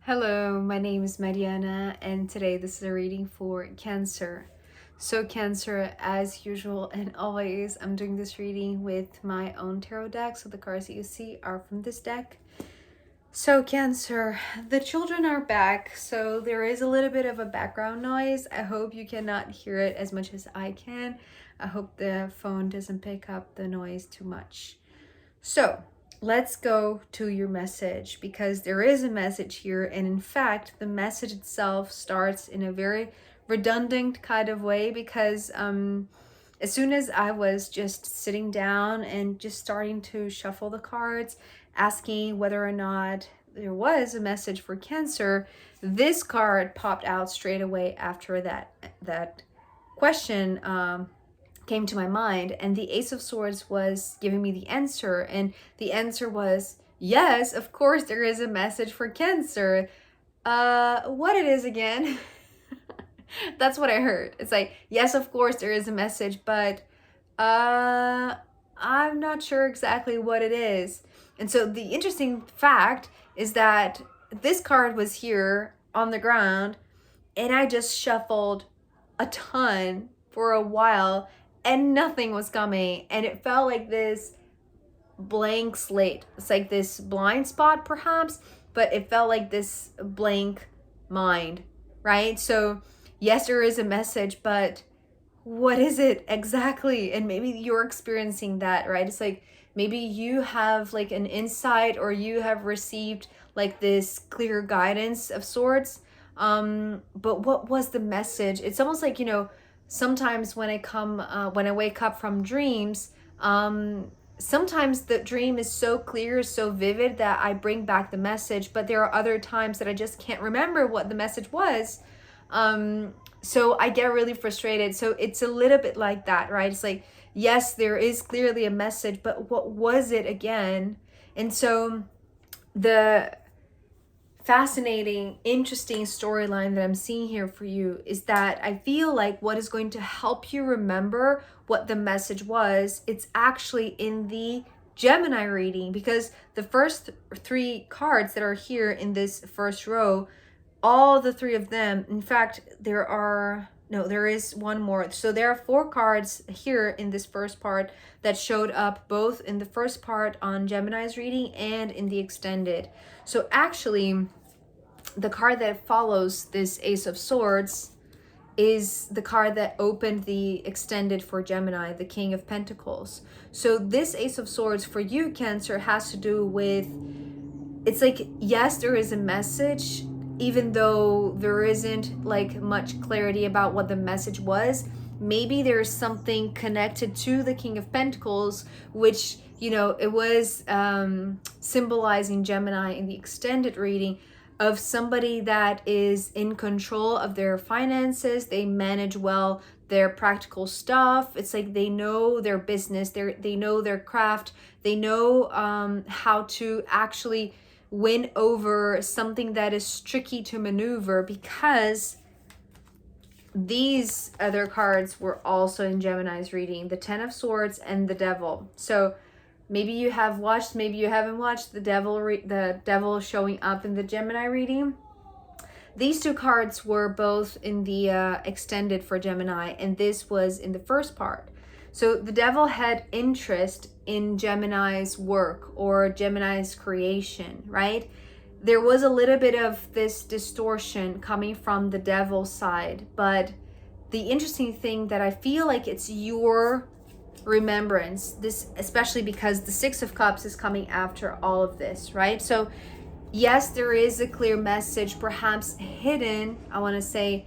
Hello, my name is Mariana, and today this is a reading for Cancer. So, Cancer, as usual and always, I'm doing this reading with my own tarot deck. So, the cards that you see are from this deck. So, Cancer, the children are back. So, there is a little bit of a background noise. I hope you cannot hear it as much as I can. I hope the phone doesn't pick up the noise too much. So, let's go to your message, because there is a message here, and in fact the message itself starts in a very redundant kind of way, because as soon as I was just sitting down and just starting to shuffle the cards, asking whether or not there was a message for Cancer, this card popped out straight away after that question came to my mind, and the Ace of Swords was giving me the answer, and the answer was yes, of course there is a message for Cancer. What it is again? That's what I heard. It's like, yes, of course there is a message, but I'm not sure exactly what it is. And so the interesting fact is that this card was here on the ground, and I just shuffled a ton for a while and nothing was coming, and it felt like this blank slate. It's like this blind spot perhaps, but it felt like this blank mind, right? So yes, there is a message, but what is it exactly? And maybe you're experiencing that, right? It's like maybe you have like an insight, or you have received like this clear guidance of sorts, but what was the message? It's almost like, sometimes when I wake up from dreams, sometimes the dream is so clear, so vivid, that I bring back the message, but there are other times that I just can't remember what the message was. So I get really frustrated. So it's a little bit like that, right? It's like, yes, there is clearly a message, but what was it again? And so the fascinating, interesting storyline that I'm seeing here for you is that I feel like what is going to help you remember what the message was, it's actually in the Gemini reading, because the first three cards that are here in this first row, all the three of them, in fact, there is one more. So there are four cards here in this first part that showed up both in the first part on Gemini's reading and in the extended. So actually, the card that follows this Ace of Swords is the card that opened the extended for Gemini, the King of Pentacles. So this Ace of Swords for you, Cancer, has to do with, it's like, yes, there is a message, even though there isn't like much clarity about what the message was. Maybe there's something connected to the King of Pentacles, which, it was symbolizing Gemini in the extended reading, of somebody that is in control of their finances. They manage well their practical stuff. It's like they know their business, they know their craft, they know how to actually win over something that is tricky to maneuver, because these other cards were also in Gemini's reading, the Ten of Swords and the Devil. So maybe you have watched, maybe you haven't watched the Devil showing up in the Gemini reading. These two cards were both in the extended for Gemini, and this was in the first part. So the Devil had interest in Gemini's work or Gemini's creation, right? There was a little bit of this distortion coming from the Devil side, but the interesting thing that I feel like it's your remembrance, this especially because the Six of Cups is coming after all of this, right? So yes, there is a clear message, perhaps hidden, I want to say,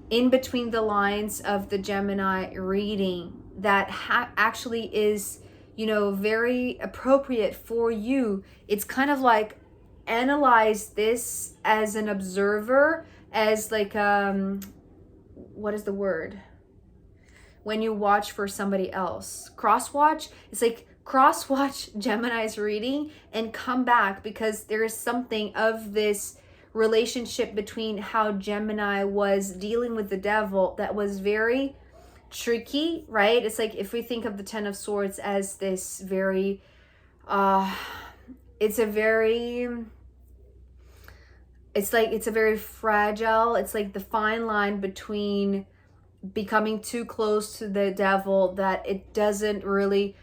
in between the lines of the Gemini reading, that actually is, very appropriate for you. It's kind of like, analyze this as an observer, as like, what is the word? When you watch for somebody else. Cross-watch. It's like cross-watch Gemini's reading and come back, because there is something of this relationship between how Gemini was dealing with the Devil that was very tricky, right? It's like, if we think of the Ten of Swords as this very, it's a very it's like it's a very fragile, it's like the fine line between becoming too close to the devil, that it doesn't really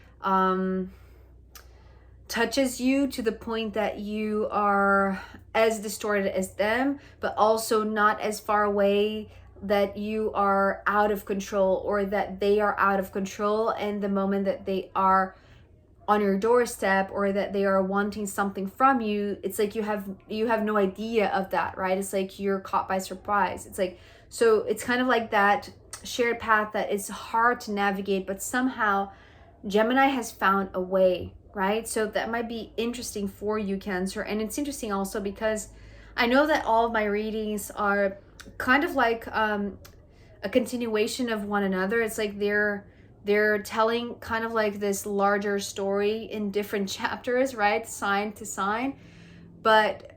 touches you to the point that you are as distorted as them, but also not as far away that you are out of control, or that they are out of control, and the moment that they are on your doorstep, or that they are wanting something from you, it's like you have no idea of that, right? It's like you're caught by surprise. It's like, so it's kind of like that shared path that is hard to navigate, but somehow Gemini has found a way, right? So that might be interesting for you, Cancer. And it's interesting also because I know that all of my readings are kind of like a continuation of one another. It's like they're telling kind of like this larger story in different chapters, right? Sign to sign. But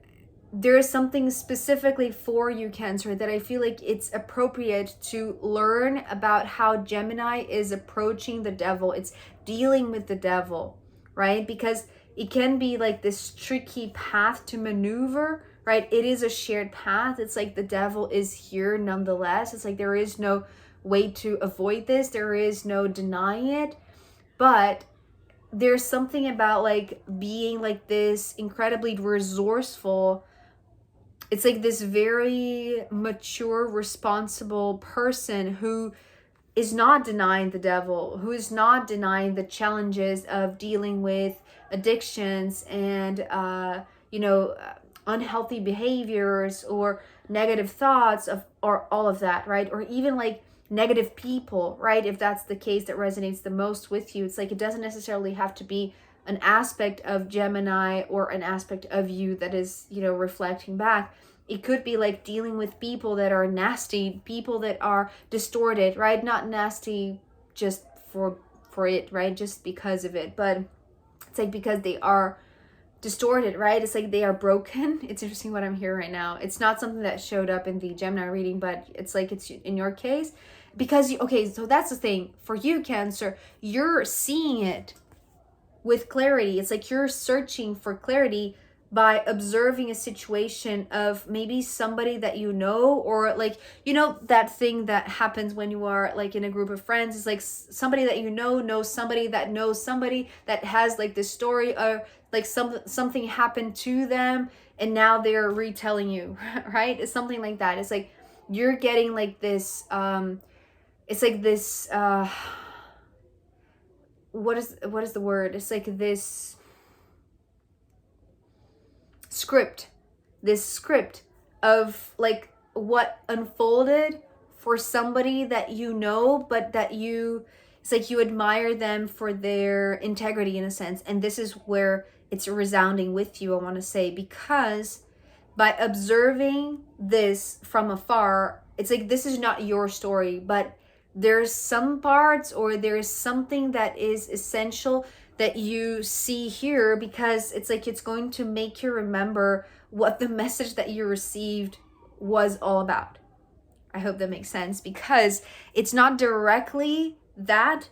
there is something specifically for you, Cancer, that I feel like it's appropriate to learn about how Gemini is approaching the devil. It's dealing with the devil, right? Because it can be like this tricky path to maneuver, right? It is a shared path. It's like the devil is here nonetheless. It's like there is no way to avoid this. There is no denying it. But there's something about like being like this incredibly resourceful. It's like this very mature, responsible person who is not denying the devil, who is not denying the challenges of dealing with addictions and, unhealthy behaviors or negative thoughts of, or all of that, right? Or even like negative people, right? If that's the case that resonates the most with you, it's like it doesn't necessarily have to be an aspect of Gemini or an aspect of you that is, reflecting back. It could be like dealing with people that are nasty, people that are distorted, right? Not nasty just for it, right? Just because of it, but it's like because they are distorted, right? It's like they are broken. It's interesting what I'm hearing right now. It's not something that showed up in the Gemini reading, but it's like it's in your case because okay, so that's the thing for you, Cancer. You're seeing it with clarity. It's like you're searching for clarity by observing a situation of maybe somebody that you know, or like, that thing that happens when you are like in a group of friends. It's like somebody that you know knows somebody that knows somebody that has like this story, or like something happened to them and now they're retelling you, right? It's something like that. It's like you're getting like this it's like this what is the word? It's like this script of like what unfolded for somebody that you know, but that it's like you admire them for their integrity in a sense. And this is where it's resounding with you, I want to say, because by observing this from afar, it's like this is not your story, but there's some parts, or there's something that is essential that you see here, because it's like it's going to make you remember what the message that you received was all about. I hope that makes sense, because it's not directly that,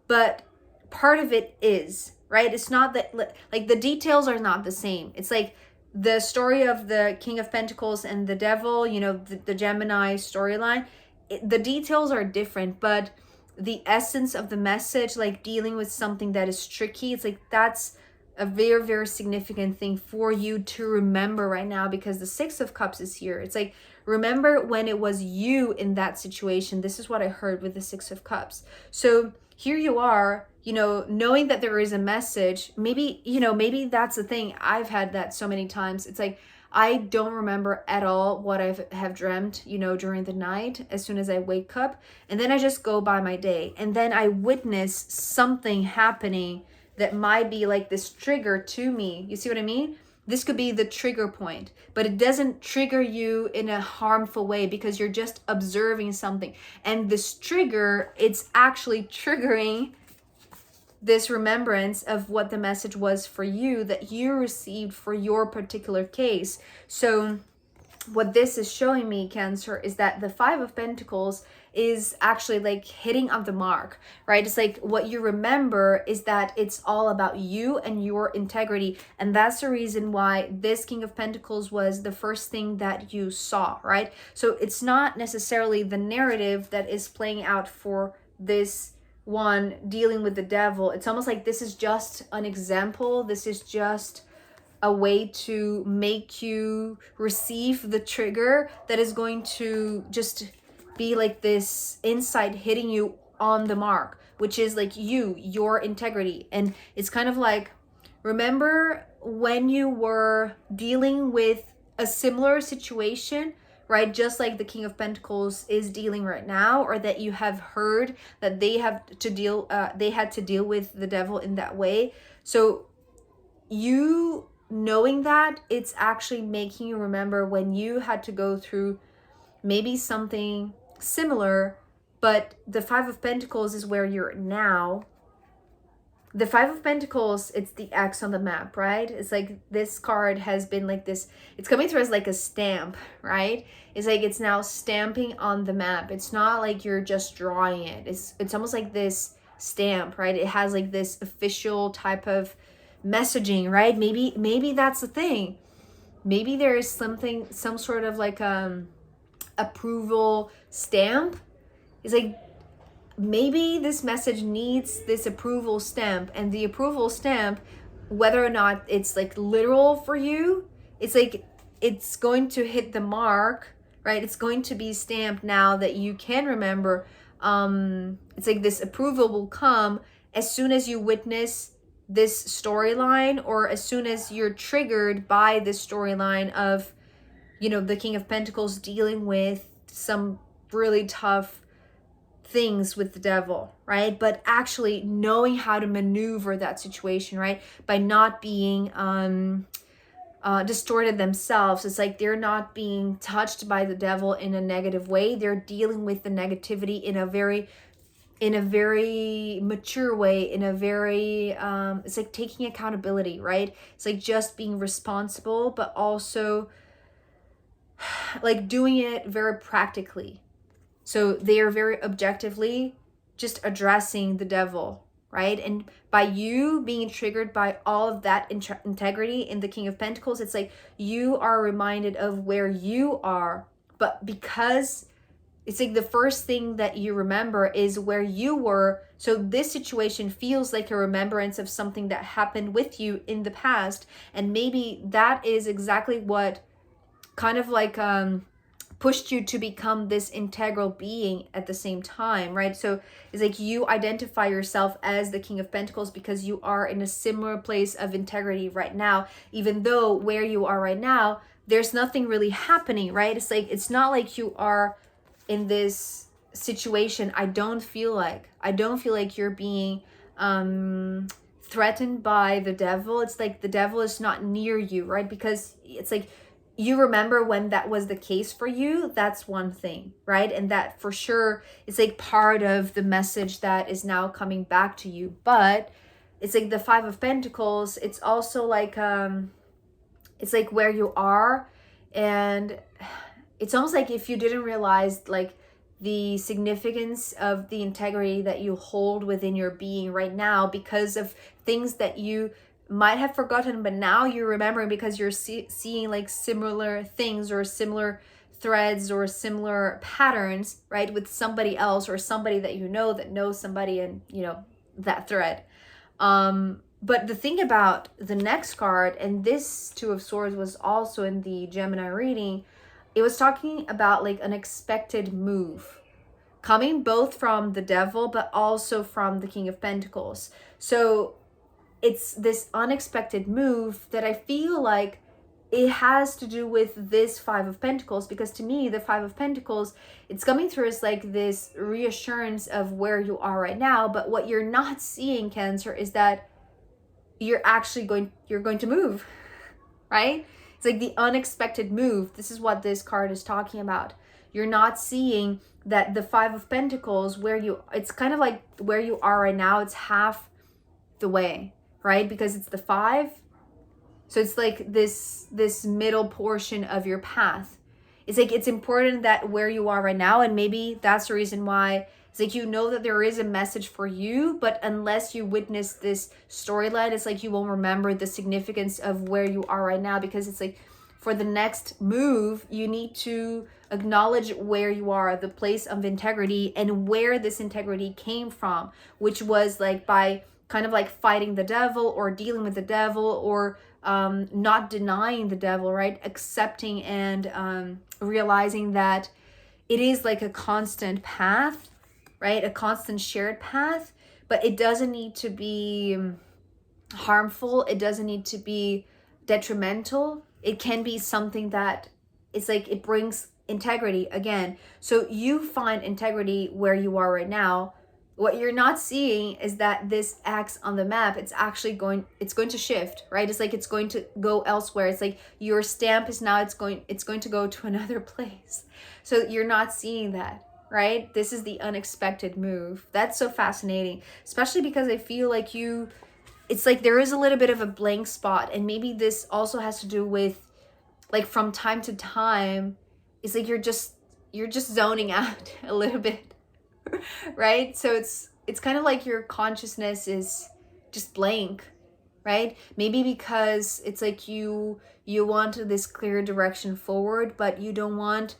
but part of it is, right? It's not that, like, the details are not the same. It's like the story of the King of Pentacles and the devil, the Gemini storyline, the details are different, but the essence of the message, like dealing with something that is tricky, it's like that's a very, very significant thing for you to remember right now, because the Six of Cups is here. It's like, remember when it was you in that situation. This is what I heard with the Six of Cups. So here you are, knowing that there is a message. Maybe, maybe that's the thing. I've had that so many times. It's like, I don't remember at all what I have dreamt, during the night, as soon as I wake up. And then I just go by my day. And then I witness something happening that might be like this trigger to me. You see what I mean? This could be the trigger point, but it doesn't trigger you in a harmful way, because you're just observing something. And this trigger, it's actually triggering this remembrance of what the message was for you, that you received for your particular case. So what this is showing me, Cancer, is that the Five of Pentacles is actually like hitting on the mark, right? It's like what you remember is that it's all about you and your integrity. And that's the reason why this King of Pentacles was the first thing that you saw, right? So it's not necessarily the narrative that is playing out for this one dealing with the devil. It's almost like this is just an example. This is just a way to make you receive the trigger that is going to just be like this insight hitting you on the mark, which is like your integrity. And it's kind of like, remember when you were dealing with a similar situation, right? Just like the King of Pentacles is dealing right now, or that you have heard that they had to deal with the devil in that way. So you knowing that, it's actually making you remember when you had to go through maybe something similar, but the Five of Pentacles is where you're now. The Five of Pentacles, it's the X on the map, right? It's like this card has been like this, it's coming through as like a stamp, right? It's like it's now stamping on the map. It's not like you're just drawing it. It's almost like this stamp, right? It has like this official type of messaging, right? Maybe that's the thing. Maybe there is some sort of like approval stamp. It's like maybe this message needs this approval stamp, and the approval stamp, whether or not it's like literal for you, it's like it's going to hit the mark, right? It's going to be stamped now that you can remember. It's like this approval will come as soon as you witness this storyline, or as soon as you're triggered by this storyline of, you know, the King of Pentacles dealing with some really tough things with the devil, right? But actually knowing how to maneuver that situation, right? By not being distorted themselves. It's like they're not being touched by the devil in a negative way. They're dealing with the negativity in a very mature way, in a very it's like taking accountability, right? It's like just being responsible, but also like doing it very practically. So they are very objectively just addressing the devil, right? And by you being triggered by all of that integrity in the King of Pentacles, it's like you are reminded of where you are. But because it's like the first thing that you remember is where you were. So this situation feels like a remembrance of something that happened with you in the past. And maybe that is exactly what kind of like pushed you to become this integral being at the same time, right? So it's like you identify yourself as the King of Pentacles because you are in a similar place of integrity right now, even though where you are right now, there's nothing really happening, right? It's like, it's not like you are in this situation. I don't feel like you're being threatened by the devil. It's like the devil is not near you, right? Because it's like you remember when that was the case for you. That's one thing, right? And that for sure is like part of the message that is now coming back to you. But it's like the Five of Pentacles, it's also like it's like where you are. And it's almost like if you didn't realize like the significance of the integrity that you hold within your being right now because of things that you might have forgotten, but now you're remembering because you're seeing like similar things or similar threads or similar patterns, right, with somebody else or somebody that you know that knows somebody, and you know that thread. But the thing about the next card, and this Two of Swords was also in the Gemini reading, it was talking about like an unexpected move coming both from the devil but also from the King of Pentacles. So it's this unexpected move that I feel like it has to do with this Five of Pentacles, because to me the Five of Pentacles, it's coming through as like this reassurance of where you are right now. But what you're not seeing, Cancer, is that you're going to move, right? It's like the unexpected move. This is what this card is talking about. You're not seeing that the Five of Pentacles, it's kind of like where you are right now, it's half the way, right? Because it's the five. So it's like this middle portion of your path. It's like it's important that where you are right now, and maybe that's the reason why it's like you know that there is a message for you, but unless you witness this storyline, it's like you won't remember the significance of where you are right now, because it's like for the next move, you need to acknowledge where you are, the place of integrity, and where this integrity came from, which was like by kind of like fighting the devil or dealing with the devil, or not denying the devil, right? Accepting and realizing that it is like a constant path, right? A constant shared path, but it doesn't need to be harmful. It doesn't need to be detrimental. It can be something that it's like it brings integrity again. So you find integrity where you are right now. What you're not seeing is that this X on the map, it's going to shift, right? It's like it's going to go elsewhere. It's like your stamp is now it's going to go to another place. So you're not seeing that, right? This is the unexpected move. That's so fascinating, especially because I feel like it's like there is a little bit of a blank spot, and maybe this also has to do with like from time to time, it's like you're just zoning out a little bit, right? So it's kind of like your consciousness is just blank, right? Maybe because it's like you want this clear direction forward, but you don't want,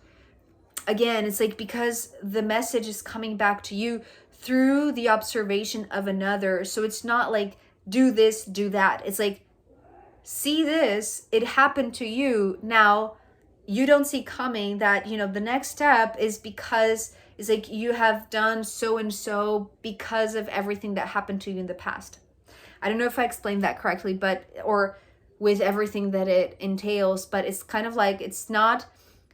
again, it's like because the message is coming back to you through the observation of another. So it's not like do this, do that. It's like, see this, it happened to you. Now you don't see coming that, the next step is because it's like you have done so and so because of everything that happened to you in the past. I don't know if I explained that correctly, but, or with everything that it entails, but it's kind of like, it's not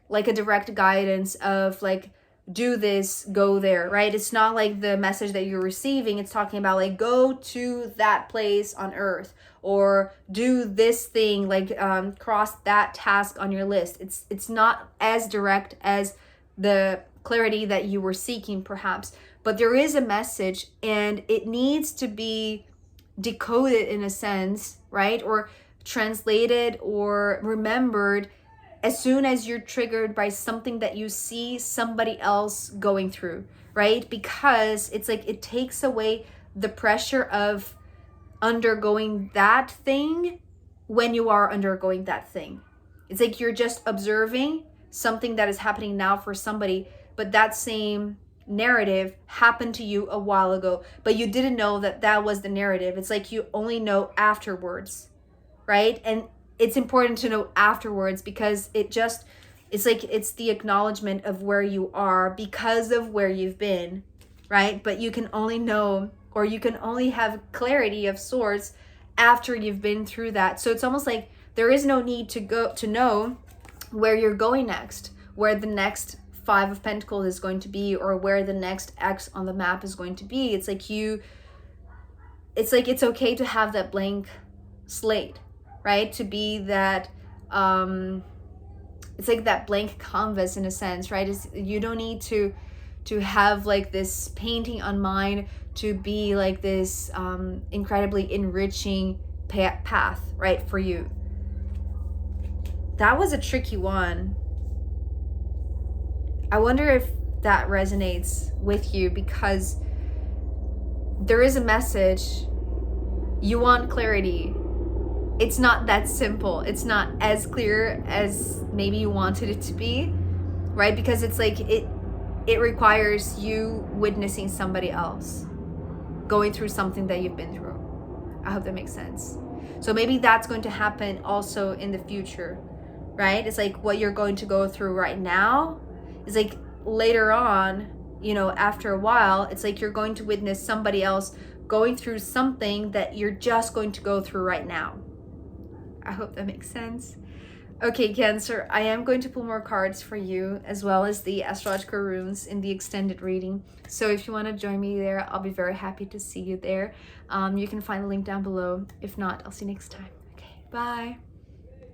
like a direct guidance of like, do this, go there, right? It's not like the message that you're receiving. It's talking about like, go to that place on earth, or do this thing, like cross that task on your list. It's not as direct as the clarity that you were seeking perhaps, but there is a message, and it needs to be decoded in a sense, right? Or translated or remembered as soon as you're triggered by something that you see somebody else going through, right? Because it's like it takes away the pressure of undergoing that thing when you are undergoing that thing. It's like you're just observing something that is happening now for somebody, but that same narrative happened to you a while ago, but you didn't know that that was the narrative. It's like you only know afterwards, right? And it's important to know afterwards, because it's like it's the acknowledgement of where you are because of where you've been, right? But you can only know, or you can only have clarity of sorts after you've been through that. So it's almost like there is no need to know where you're going next, where the next Five of Pentacles is going to be, or where the next X on the map is going to be. It's like it's okay to have that blank slate, right? To be that it's like that blank canvas in a sense, right? You don't need to have like this painting on mind to be like this incredibly enriching path, right, for you. That was a tricky one. I wonder if that resonates with you, because there is a message. You want clarity. It's not that simple. It's not as clear as maybe you wanted it to be, right? Because it's like it requires you witnessing somebody else going through something that you've been through. I hope that makes sense. So maybe that's going to happen also in the future, right? It's like what you're going to go through right now is like later on, after a while, it's like you're going to witness somebody else going through something that you're just going to go through right now. I hope that makes sense. Okay, Cancer, I am going to pull more cards for you, as well as the astrological runes in the extended reading. So if you want to join me there, I'll be very happy to see you there. You can find the link down below. If not, I'll see you next time. Okay, bye.